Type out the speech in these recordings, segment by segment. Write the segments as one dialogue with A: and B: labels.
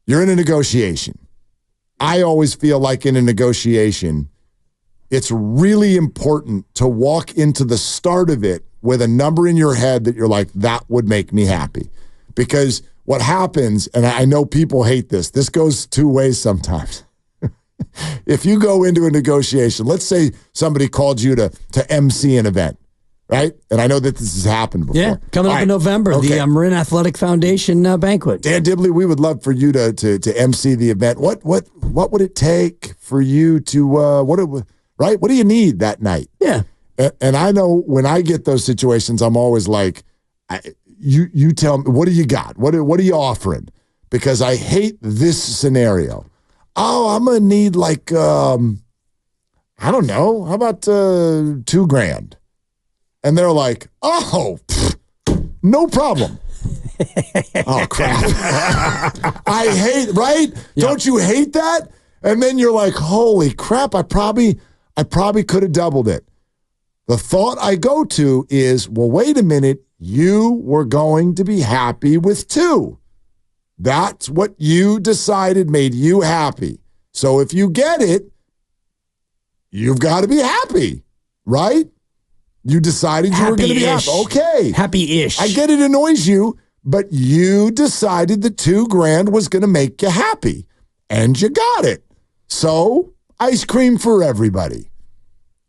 A: you're in a negotiation. I always feel like in a negotiation, it's really important to walk into the start of it with a number in your head that you're like, that would make me happy. Because what happens, and I know people hate this goes two ways sometimes. If you go into a negotiation, let's say somebody called you to MC an event, right? And I know that this has happened before.
B: Yeah, coming up in November, the Marin Athletic Foundation banquet.
A: Dan Dibley, we would love for you to MC the event. What would it take for you to what do you need that night?
B: Yeah.
A: And I know when I get those situations, I'm always like, you tell me, what do you got? What are you offering? Because I hate this scenario. Oh, I'm going to need like, I don't know, how about $2,000? And they're like, oh, no problem. Oh, crap. I hate, right? Yeah. Don't you hate that? And then you're like, holy crap, I probably could have doubled it. The thought I go to is, well, wait a minute, you were going to be happy with 2. That's what you decided made you happy. So if you get it, you've got to be happy, right? You decided you were going to be happy. Okay.
B: Happy-ish.
A: I get it annoys you, but you decided the $2,000 was going to make you happy, and you got it. So ice cream for everybody.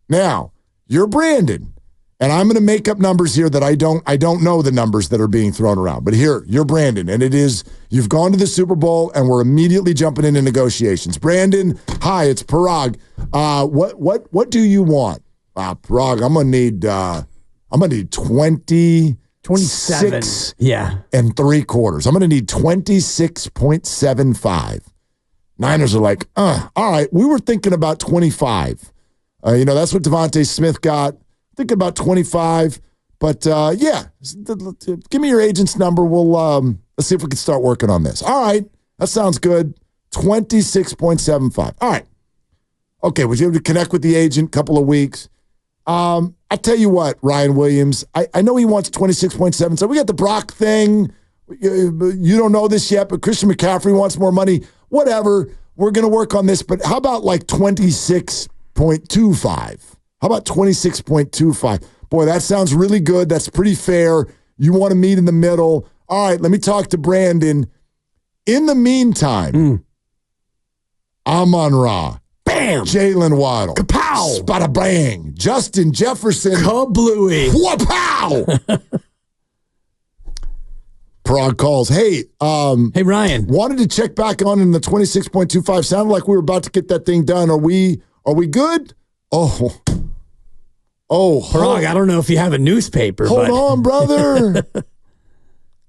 A: Now, you're Brandon. And I'm going to make up numbers here that I don't know the numbers that are being thrown around. But here, you're Brandon, and it is, you've gone to the Super Bowl, and we're immediately jumping into negotiations. Brandon, hi, it's Parag. What do you want? Parag, I'm going to need 27 and 3/4. I'm going to need 26.75. Niners are like, all right, we were thinking about 25. That's what Devontae Smith got. Thinking about 25, but yeah, give me your agent's number. We'll let's see if we can start working on this. All right, that sounds good. 26.75. All right, okay. Was you able to connect with the agent? Couple of weeks. I tell you what, Ryan Williams. I know he wants 26.7. So we got the Brock thing. You don't know this yet, but Christian McCaffrey wants more money. Whatever. We're gonna work on this. But how about like 26.25? How about 26.25? Boy, that sounds really good. That's pretty fair. You want to meet in the middle. All right, let me talk to Brandon. In the meantime, Amon-Ra.
B: Bam!
A: Jalen Waddle.
B: Kapow!
A: Spada bang. Justin Jefferson.
B: Kablooey.
A: Wapow! Prague calls. Hey,
B: hey, Ryan.
A: Wanted to check back on in the 26.25. Sounded like we were about to get that thing done. Are we good?
B: Parag, I don't know if you have a newspaper.
A: Hold on, brother.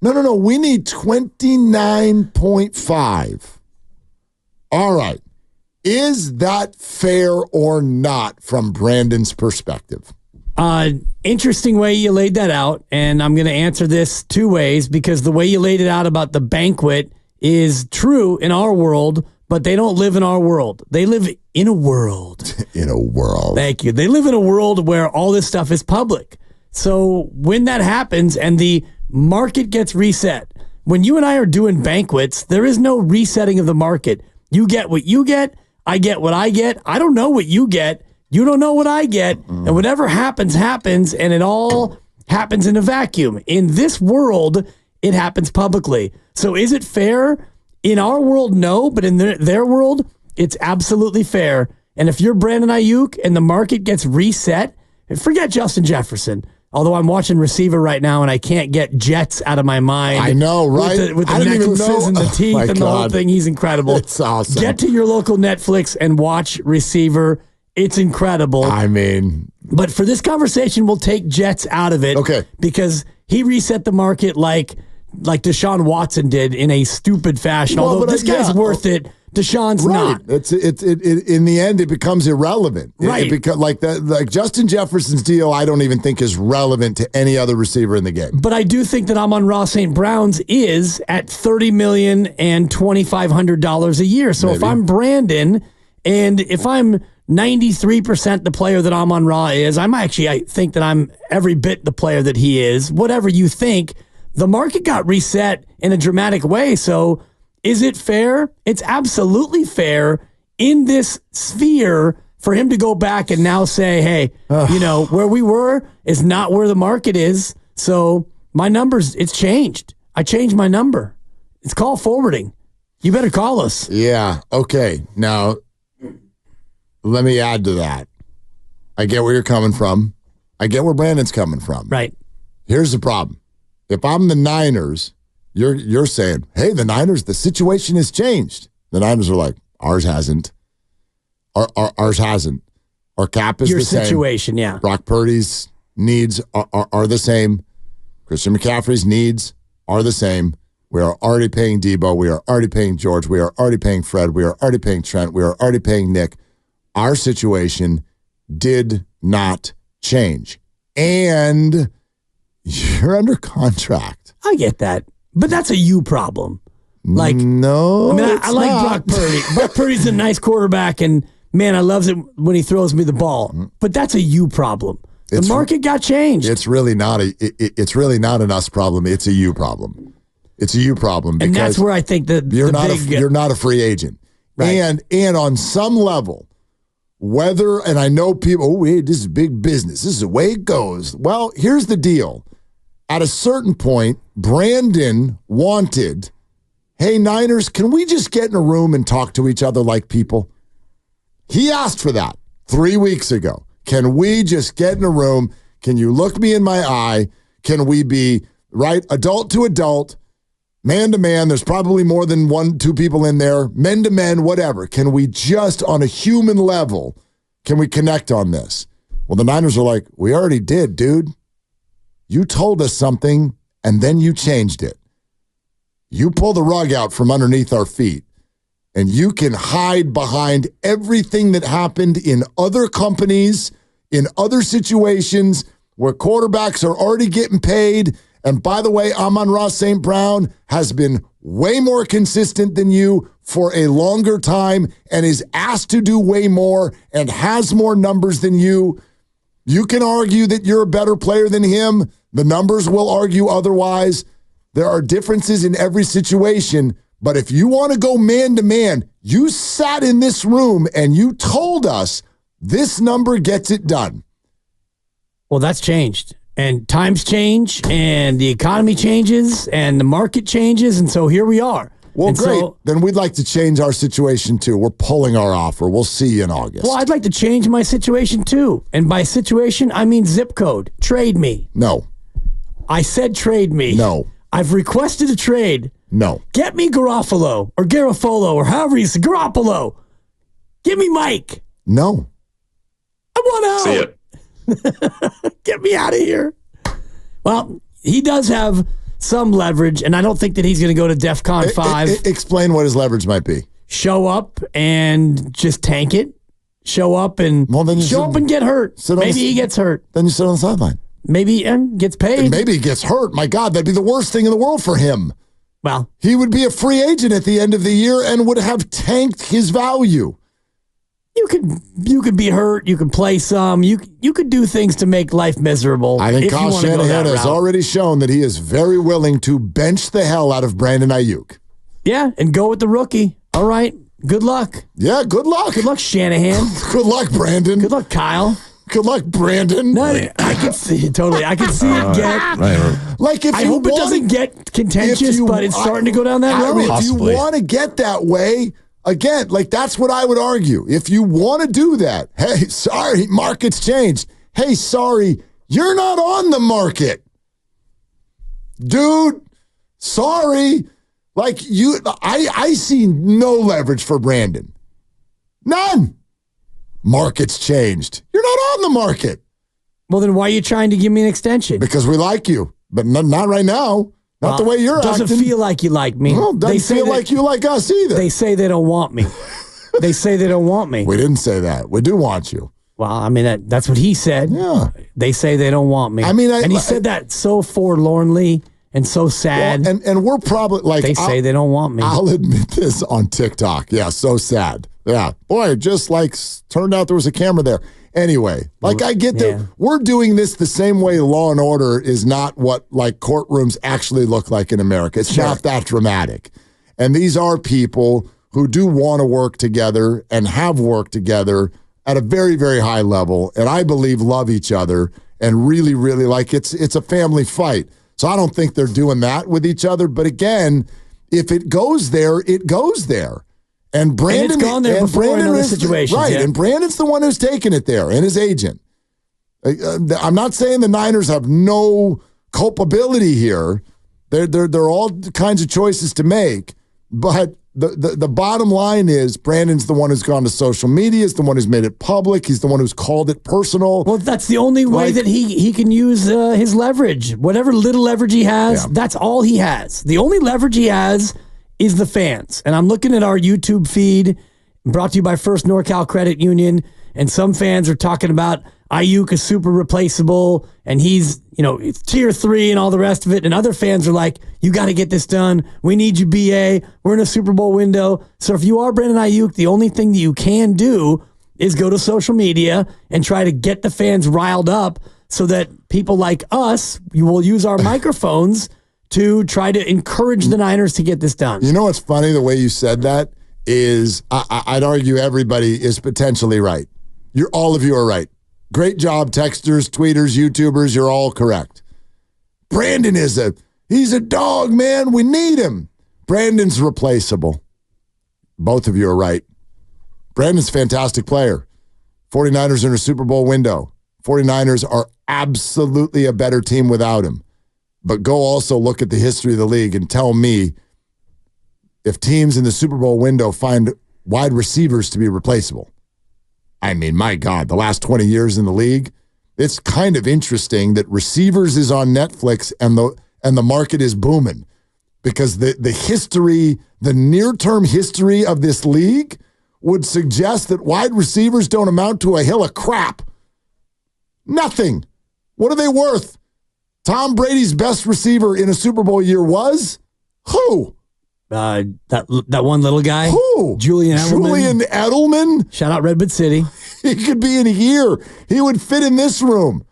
A: No. We need 29.5. All right. Is that fair or not from Brandon's perspective?
B: Interesting way you laid that out, and I'm going to answer this 2 ways because the way you laid it out about the banquet is true in our world, but they don't live in our world. They live in a world.
A: In a world.
B: Thank you. They live in a world where all this stuff is public. So when that happens and the market gets reset, when you and I are doing banquets, there is no resetting of the market. You get what you get. I get what I get. I don't know what you get. You don't know what I get. And whatever happens, happens. And it all happens in a vacuum. In this world, it happens publicly. So is it fair? In our world, no. But in their world, it's absolutely fair. And if you're Brandon Aiyuk and the market gets reset, forget Justin Jefferson. Although I'm watching receiver right now and I can't get Jets out of my mind.
A: I know, right?
B: With the necklaces and the teeth and the whole thing. He's incredible.
A: It's awesome.
B: Get to your local Netflix and watch receiver. It's incredible.
A: I mean.
B: But for this conversation, we'll take Jets out of it. Okay. Because he reset the market like Deshaun Watson did in a stupid fashion.
A: Well,
B: although this guy's worth it. Deshaun's not.
A: It's in the end, it becomes irrelevant.
B: Right.
A: Like Justin Jefferson's deal, I don't even think is relevant to any other receiver in the game.
B: But I do think that Amon-Ra St. Brown's is at $30 million and $2,500 a year. So if I'm Brandon and if I'm 93% the player that Amon-Ra is, I think that I'm every bit the player that he is. Whatever you think, the market got reset in a dramatic way. So Is it fair? It's absolutely fair in this sphere for him to go back and now say, hey, where we were is not where the market is. So my numbers, it's changed. I changed my number. It's call forwarding. You better call us.
A: Yeah. Okay. Now, let me add to that. I get where you're coming from. I get where Brandon's coming from.
B: Right.
A: Here's the problem. If I'm the Niners, you're saying, hey, the Niners, the situation has changed. The Niners are like, ours hasn't. Ours hasn't. Our cap is the same. Your
B: situation, yeah.
A: Brock Purdy's needs are the same. Christian McCaffrey's needs are the same. We are already paying Debo. We are already paying George. We are already paying Fred. We are already paying Trent. We are already paying Nick. Our situation did not change. And you're under contract.
B: I get that. But that's a you problem. Like,
A: no,
B: I mean, I like Brock Purdy. Brock Purdy's a nice quarterback, and man, I love it when he throws me the ball. But that's a you problem. The market got changed.
A: It's really not it's really not an us problem. It's a you problem. It's a you problem, because
B: and that's where I think that
A: you're not a free agent,
B: right.
A: And on some level, whether, and I know people, this is big business. This is the way it goes. Well, here's the deal. At a certain point, Brandon wanted, hey, Niners, can we just get in a room and talk to each other like people? He asked for that 3 weeks ago. Can we just get in a room? Can you look me in my eye? Can we be, right, adult to adult, man to man? There's probably more than 1-2 people in there, men to men, whatever. Can we just, on a human level, can we connect on this? Well, the Niners are like, we already did, dude. You told us something, and then you changed it. You pull the rug out from underneath our feet, and you can hide behind everything that happened in other companies, in other situations where quarterbacks are already getting paid. And by the way, Amon-Ra St. Brown has been way more consistent than you for a longer time and is asked to do way more and has more numbers than you. You can argue that you're a better player than him. The numbers will argue otherwise. There are differences in every situation. But if you want to go man to man, you sat in this room and you told us this number gets it done.
B: Well, that's changed. And times change, and the economy changes, and the market changes, and so here we are.
A: Well,
B: and
A: great. Then we'd like to change our situation, too. We're pulling our offer. We'll see you in August.
B: Well, I'd like to change my situation, too. And by situation, I mean zip code. Trade me.
A: No.
B: I said trade me.
A: No.
B: I've requested a trade.
A: No.
B: Get me Garofalo, or Garofalo, or however you say, Garoppolo. Give me Mike.
A: No.
B: I want out.
C: See it.
B: Get me out of here. Well, he does have some leverage, and I don't think that he's going to go to DEFCON 5.
A: Explain what his leverage might be.
B: Show up and just tank it. Show up and get hurt. Maybe he gets hurt.
A: Then you sit on the sideline.
B: Maybe gets paid.
A: Maybe he gets hurt. My God, that'd be the worst thing in the world for him.
B: Well,
A: he would be a free agent at the end of the year and would have tanked his value.
B: You could be hurt. You could play some. You could do things to make life miserable.
A: I think Kyle Shanahan has already shown that he is very willing to bench the hell out of Brandon Aiyuk.
B: Yeah, and go with the rookie. All right. Good luck.
A: Yeah, good luck.
B: Good luck, Shanahan.
A: Good luck, Brandon.
B: Good luck, Kyle.
A: Good luck, Brandon.
B: No, I can see it totally. I can see it get.
A: Like if
B: I hope it doesn't get contentious, but it's starting to go down that road.
A: If you want to get that way, again, like that's what I would argue. If you want to do that, hey, sorry, market's changed. Hey, sorry, you're not on the market, dude. Sorry, like I see no leverage for Brandon. None. Market's changed. You're not on the market.
B: Well, then why are you trying to give me an extension?
A: Because we like you, but not right now. Not the way you're acting.
B: Doesn't feel like you like me.
A: No, doesn't feel like you like us either.
B: They say they don't want me. They say they don't want me.
A: We didn't say that. We do want you.
B: Well, I mean, that's what he said.
A: Yeah.
B: They say they don't want me.
A: I mean,
B: and he said that so forlornly and so sad.
A: Well, and we're probably like...
B: They say they don't want me.
A: I'll admit this on TikTok. Yeah, so sad. Yeah. Boy, just like turned out there was a camera there. Anyway, like I get that we're doing this the same way Law and Order is not what like courtrooms actually look like in America. It's not that dramatic. And these are people who do want to work together and have worked together at a very, very high level, and I believe love each other and really, really like it's a family fight. So I don't think they're doing that with each other. But again, if it goes there, it goes there. And Brandon,
B: and it's gone there before in other situations.
A: Right,
B: yeah.
A: and Brandon's the one who's taking it there, and his agent. I'm not saying the Niners have no culpability here. There are all kinds of choices to make, but the bottom line is Brandon's the one who's gone to social media. He's the one who's made it public. He's the one who's called it personal.
B: Well, that's the only way that he can use his leverage. Whatever little leverage he has, that's all he has. The only leverage he has is the fans. And I'm looking at our YouTube feed, brought to you by First NorCal Credit Union, and some fans are talking about Aiyuk is super replaceable, and he's, it's tier 3 and all the rest of it. And other fans are like, you got to get this done. We need you, BA. We're in a Super Bowl window. So if you are Brandon Aiyuk, the only thing that you can do is go to social media and try to get the fans riled up so that people like us, you will use our microphones to try to encourage the Niners to get this done.
A: You know what's funny? The way you said that is I'd argue everybody is potentially right. All of you are right. Great job, texters, tweeters, YouTubers. You're all correct. Brandon he's a dog, man. We need him. Brandon's replaceable. Both of you are right. Brandon's a fantastic player. 49ers are in a Super Bowl window. 49ers are absolutely a better team without him. But go also look at the history of the league and tell me if teams in the Super Bowl window find wide receivers to be replaceable. I mean, my God, the last 20 years in the league, it's kind of interesting that receivers is on Netflix and the market is booming because the history, the near-term history of this league would suggest that wide receivers don't amount to a hill of crap. Nothing. What are they worth? Tom Brady's best receiver in a Super Bowl year was who?
B: That one little guy.
A: Who?
B: Julian Edelman. Shout out Redwood City.
A: He could be in here. He would fit in this room.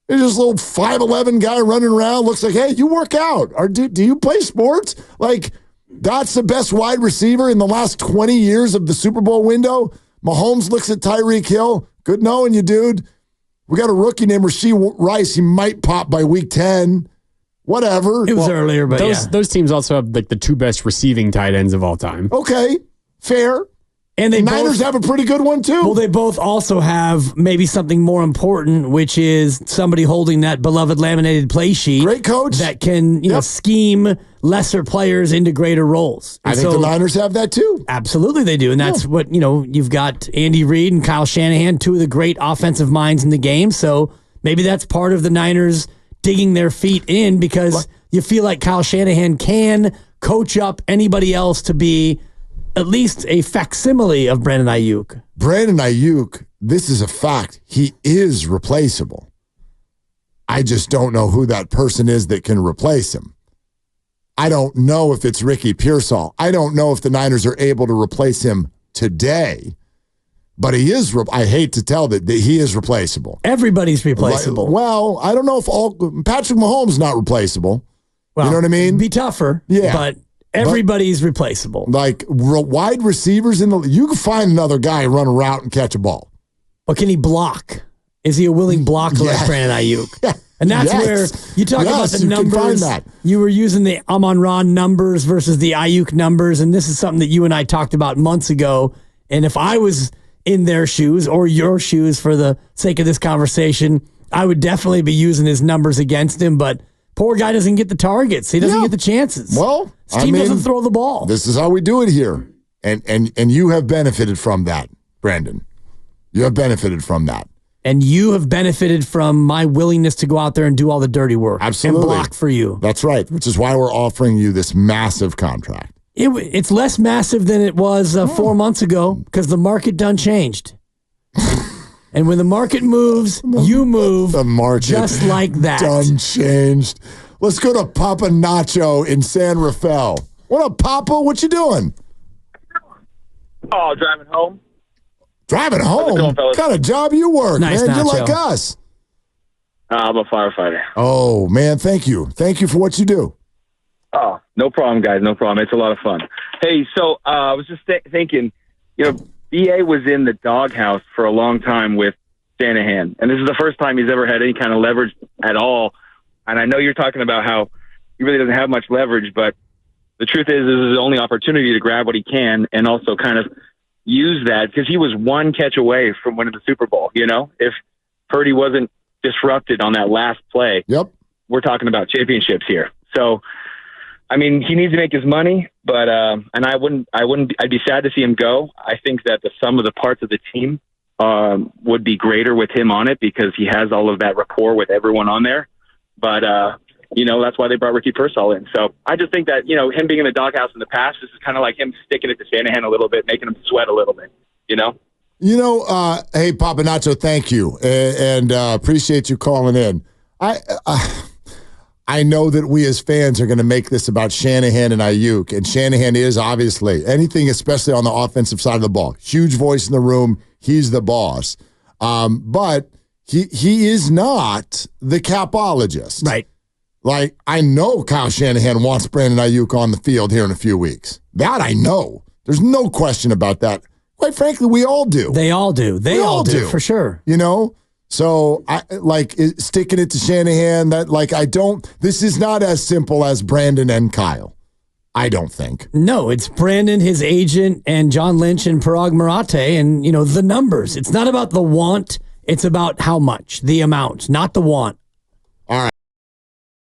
A: There's this little 5'11" guy running around. Looks like, hey, you work out. Or do you play sports? Like, that's the best wide receiver in the last 20 years of the Super Bowl window. Mahomes looks at Tyreek Hill. Good knowing you, dude. We got a rookie named Rashee Rice. He might pop by week 10. Whatever.
B: It was earlier, but
C: those teams also have like the 2 best receiving tight ends of all time.
A: Okay, fair.
B: And the
A: Niners have a pretty good one, too.
B: Well, they both also have maybe something more important, which is somebody holding that beloved laminated play sheet.
A: Great coach.
B: That can, scheme lesser players into greater roles.
A: And I think the Niners have that, too.
B: Absolutely they do. And that's what, you've got Andy Reid and Kyle Shanahan, 2 of the great offensive minds in the game. So maybe that's part of the Niners digging their feet in because you feel like Kyle Shanahan can coach up anybody else to be at least a facsimile of Brandon Aiyuk.
A: Brandon Aiyuk, this is a fact. He is replaceable. I just don't know who that person is that can replace him. I don't know if it's Ricky Pearsall. I don't know if the Niners are able to replace him today. But he is, I hate to tell that he is replaceable.
B: Everybody's replaceable.
A: Well, I don't know if Patrick Mahomes is not replaceable. Well, you know what I mean?
B: It'd be tougher, but everybody's replaceable.
A: Like wide receivers you can find another guy run a route and catch a ball.
B: But can he block? Is he a willing blocker like Brandon Aiyuk? And that's where you talk about the numbers. You were using the Amon-Ra numbers versus the Aiyuk numbers, and this is something that you and I talked about months ago. And if I was in their shoes or your shoes for the sake of this conversation, I would definitely be using his numbers against him, but poor guy doesn't get the targets. He doesn't get the chances.
A: Well,
B: his team doesn't throw the ball.
A: This is how we do it here. And you have benefited from that, Brandon. You have benefited from that.
B: And you have benefited from my willingness to go out there and do all the dirty work.
A: Absolutely.
B: And block for you.
A: That's right, which is why we're offering you this massive contract.
B: It's less massive than it was 4 months ago because the market done changed. And when the market moves, you move
A: the market
B: just like that.
A: Done changed. Let's go to Papa Nacho in San Rafael. What up, Papa? What you doing?
D: Oh, driving home.
A: Driving home? What kind of job you work,
B: nice,
A: man?
B: Nacho.
A: You're like us.
D: I'm a firefighter.
A: Oh, man, thank you. Thank you for what you do.
D: Oh, no problem, guys. No problem. It's a lot of fun. Hey, so I was just thinking, BA was in the doghouse for a long time with Shanahan, and this is the first time he's ever had any kind of leverage at all. And I know you're talking about how he really doesn't have much leverage, but the truth is this is his only opportunity to grab what he can and also kind of use that, because he was one catch away from winning the Super Bowl. If Purdy wasn't disrupted on that last play, we're talking about championships here. So, I mean, he needs to make his money, but and I'd be sad to see him go. I think that the sum of the parts of the team would be greater with him on it, because he has all of that rapport with everyone on there. But that's why they brought Ricky Pearsall in. So I just think that him being in the doghouse in the past, this is kind of like him sticking it to Shanahan a little bit, making him sweat a little bit.
A: Hey, Papa Nacho, thank you, and appreciate you calling in. I know that we as fans are going to make this about Shanahan and Aiyuk, and Shanahan is obviously anything, especially on the offensive side of the ball. Huge voice in the room. He's the boss. But he is not the capologist.
B: Right.
A: Like, I know Kyle Shanahan wants Brandon Aiyuk on the field here in a few weeks. That I know. There's no question about that. Quite frankly, we all do.
B: They all do. They all do, for sure.
A: So I sticking it to Shanahan. This is not as simple as Brandon and Kyle. I don't think.
B: No, it's Brandon, his agent, and John Lynch and Parag Marathe, and the numbers. It's not about the want. It's about how much, the amount, not the want.